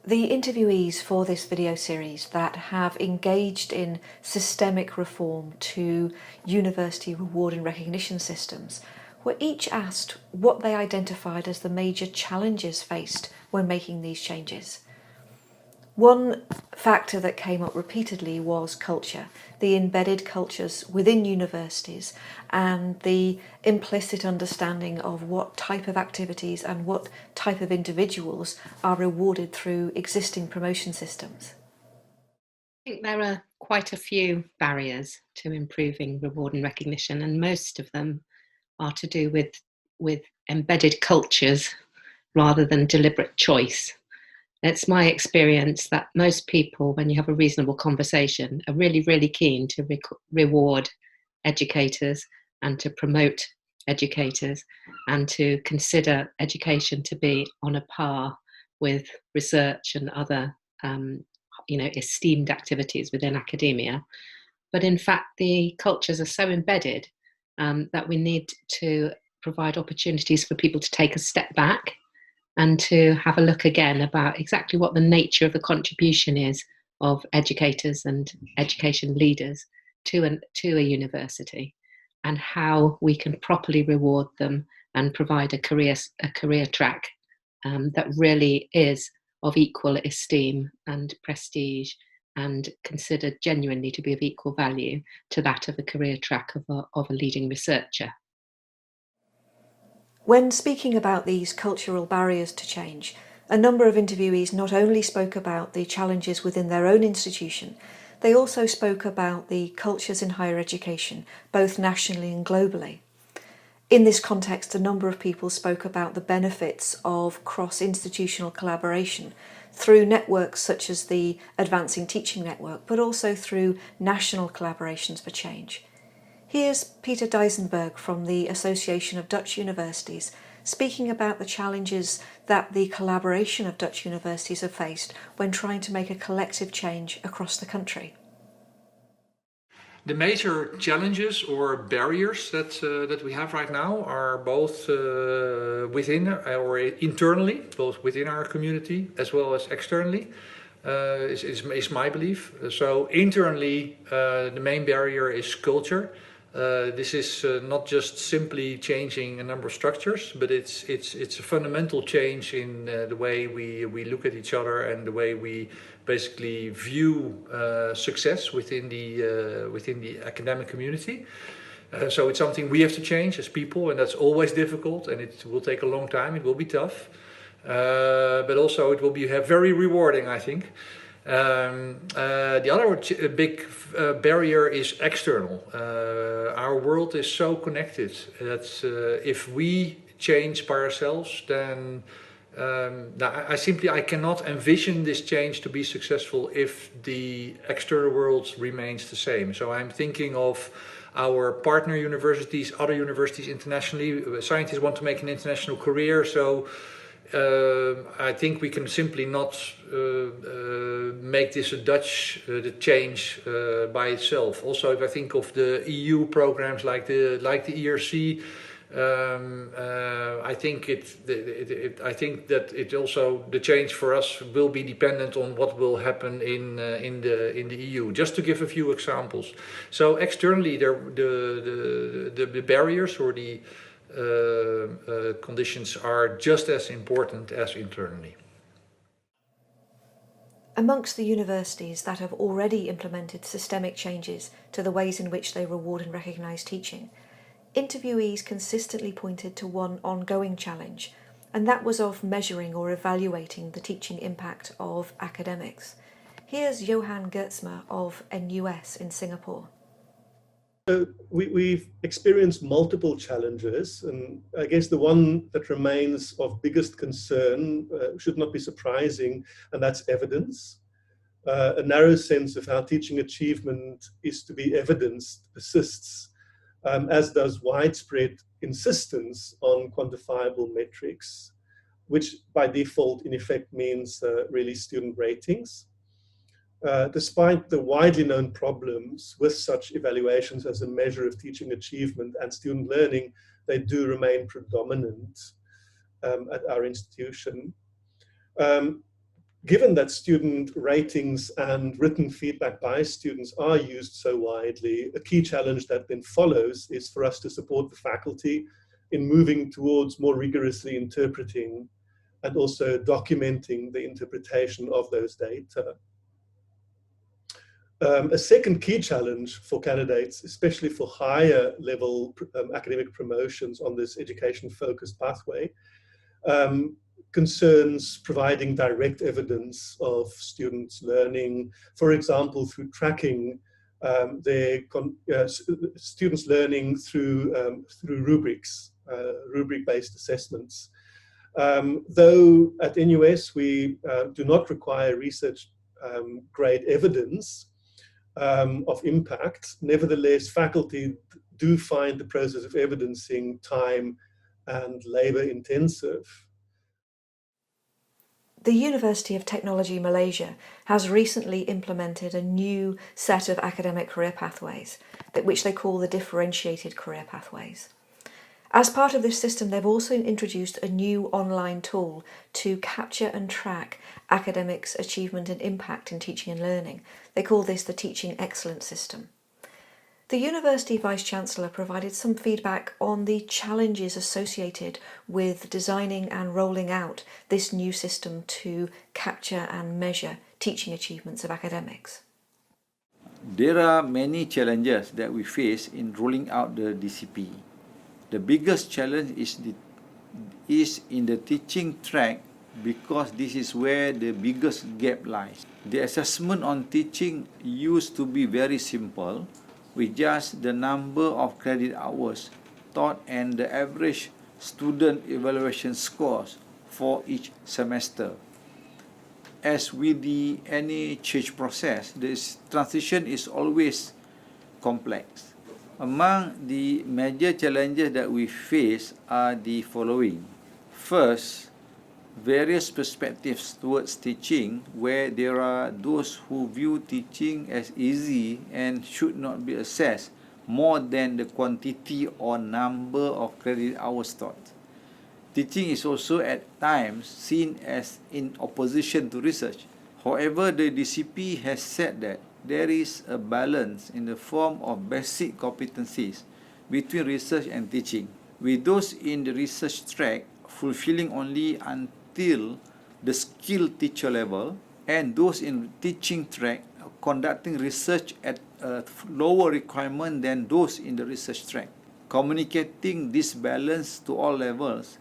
The interviewees for this video series that have engaged in systemic reform to university reward and recognition systems were each asked what they identified as the major challenges faced when making these changes. One factor that came up repeatedly was culture, the embedded cultures within universities and the implicit understanding of what type of activities and what type of individuals are rewarded through existing promotion systems. I think there are quite a few barriers to improving reward and recognition, and most of them are to do with embedded cultures rather than deliberate choice. It's my experience that most people, when you have a reasonable conversation, are really, really keen to reward educators and to promote educators and to consider education to be on a par with research and other esteemed activities within academia. But in fact, the cultures are so embedded that we need to provide opportunities for people to take a step back and to have a look again about exactly what the nature of the contribution is of educators and education leaders to a university, and how we can properly reward them and provide a career track that really is of equal esteem and prestige and considered genuinely to be of equal value to that of a career track of a leading researcher. When speaking about these cultural barriers to change, a number of interviewees not only spoke about the challenges within their own institution, they also spoke about the cultures in higher education, both nationally and globally. In this context, a number of people spoke about the benefits of cross-institutional collaboration through networks such as the Advancing Teaching Network, but also through national collaborations for change. Here's Peter Dijsenberg from the Association of Dutch Universities speaking about the challenges that the collaboration of Dutch universities have faced when trying to make a collective change across the country. The major challenges or barriers that we have right now are both within or internally, both within our community as well as externally. Is my belief. So internally, the main barrier is culture. This is not just simply changing a number of structures, but it's a fundamental change in the way we look at each other and the way we basically view success within the academic community. So it's something we have to change as people, and that's always difficult, and it will take a long time. It will be tough, but also it will be very rewarding, I think. The other big barrier is external. Our world is so connected that if we change by ourselves, then I cannot envision this change to be successful if the external world remains the same. So I'm thinking of our partner universities, other universities internationally. Scientists want to make an international career, so I think we can simply not make this a Dutch change by itself. Also, if I think of the EU programs like the ERC, I think that it also, the change for us will be dependent on what will happen in the EU. Just to give a few examples. So externally, the barriers or the conditions are just as important as internally. Amongst the universities that have already implemented systemic changes to the ways in which they reward and recognise teaching, interviewees consistently pointed to one ongoing challenge, and that was of measuring or evaluating the teaching impact of academics. Here's Johan Gertsma of NUS in Singapore. So we've experienced multiple challenges, and I guess the one that remains of biggest concern should not be surprising, and that's evidence. A narrow sense of how teaching achievement is to be evidenced persists, as does widespread insistence on quantifiable metrics, which by default in effect means really student ratings. Despite the widely known problems with such evaluations as a measure of teaching achievement and student learning, they do remain predominant at our institution. Given that student ratings and written feedback by students are used so widely, a key challenge that then follows is for us to support the faculty in moving towards more rigorously interpreting and also documenting the interpretation of those data. A second key challenge for candidates, especially for higher level academic promotions on this education-focused pathway, concerns providing direct evidence of students' learning, for example, through tracking students' learning through rubrics, rubric-based assessments. Though at NUS we do not require research grade evidence of impact, nevertheless, faculty do find the process of evidencing time and labor intensive. The University of Technology Malaysia has recently implemented a new set of academic career pathways, which they call the differentiated career pathways. As part of this system, they've also introduced a new online tool to capture and track academics' achievement and impact in teaching and learning. They call this the Teaching Excellence System. The University Vice-Chancellor provided some feedback on the challenges associated with designing and rolling out this new system to capture and measure teaching achievements of academics. There are many challenges that we face in rolling out the DCP. The biggest challenge is in the teaching track, because this is where the biggest gap lies. The assessment on teaching used to be very simple, with just the number of credit hours taught and the average student evaluation scores for each semester. As with any change process, this transition is always complex. Among the major challenges that we face are the following. First, various perspectives towards teaching, where there are those who view teaching as easy and should not be assessed more than the quantity or number of credit hours taught. Teaching is also at times seen as in opposition to research. However, the DCP has said that there is a balance in the form of basic competencies between research and teaching, with those in the research track fulfilling only until the skilled teacher level, and those in teaching track conducting research at a lower requirement than those in the research track. Communicating this balance to all levels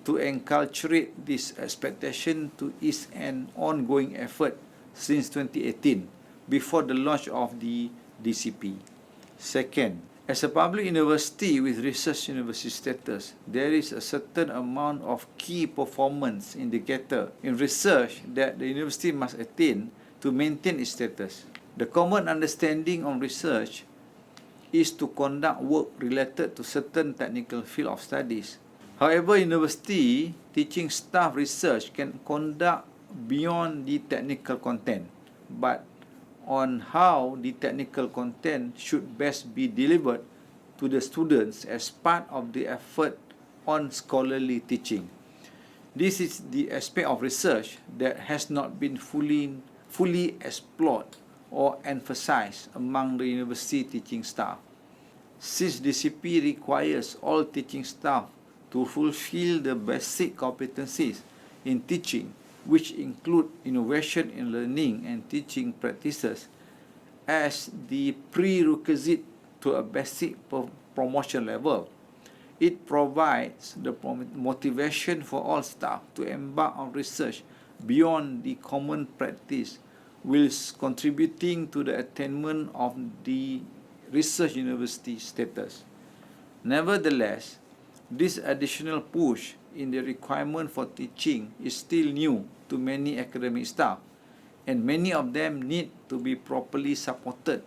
to enculturate this expectation is an ongoing effort since 2018, before the launch of the DCP. Second, as a public university with research university status, there is a certain amount of key performance indicator in research that the university must attain to maintain its status. The common understanding on research is to conduct work related to certain technical field of studies. However, university teaching staff research can conduct beyond the technical content, but on how the technical content should best be delivered to the students as part of the effort on scholarly teaching. This is the aspect of research that has not been fully explored or emphasized among the university teaching staff. Since DCP requires all teaching staff to fulfill the basic competencies in teaching, which include innovation in learning and teaching practices as the prerequisite to a basic promotion level, it provides the motivation for all staff to embark on research beyond the common practice, whilst contributing to the attainment of the research university status. Nevertheless, this additional push in the requirement for teaching is still new to many academic staff, and many of them need to be properly supported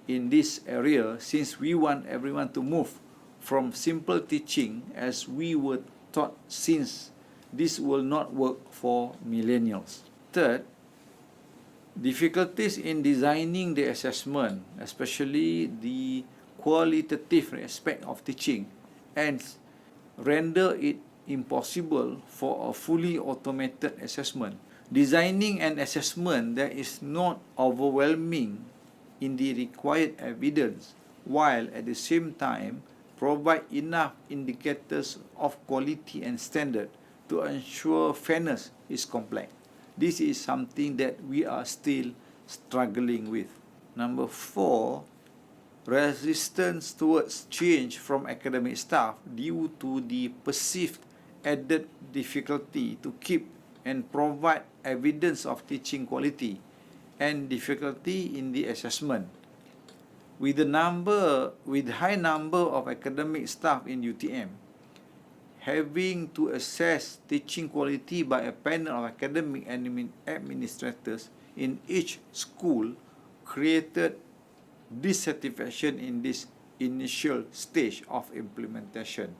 in this area, since we want everyone to move from simple teaching as we were taught, since this will not work for millennials. Third, difficulties in designing the assessment, especially the qualitative aspect of teaching, and render it impossible for a fully automated assessment designing an assessment that is not overwhelming in the required evidence, while at the same time provide enough indicators of quality and standard to ensure fairness is complex. This is something that we are still struggling with. Number 4, resistance towards change from academic staff due to the perceived added difficulty to keep and provide evidence of teaching quality and difficulty in the assessment. With high number of academic staff in UTM, having to assess teaching quality by a panel of academic administrators in each school created dissatisfaction in this initial stage of implementation.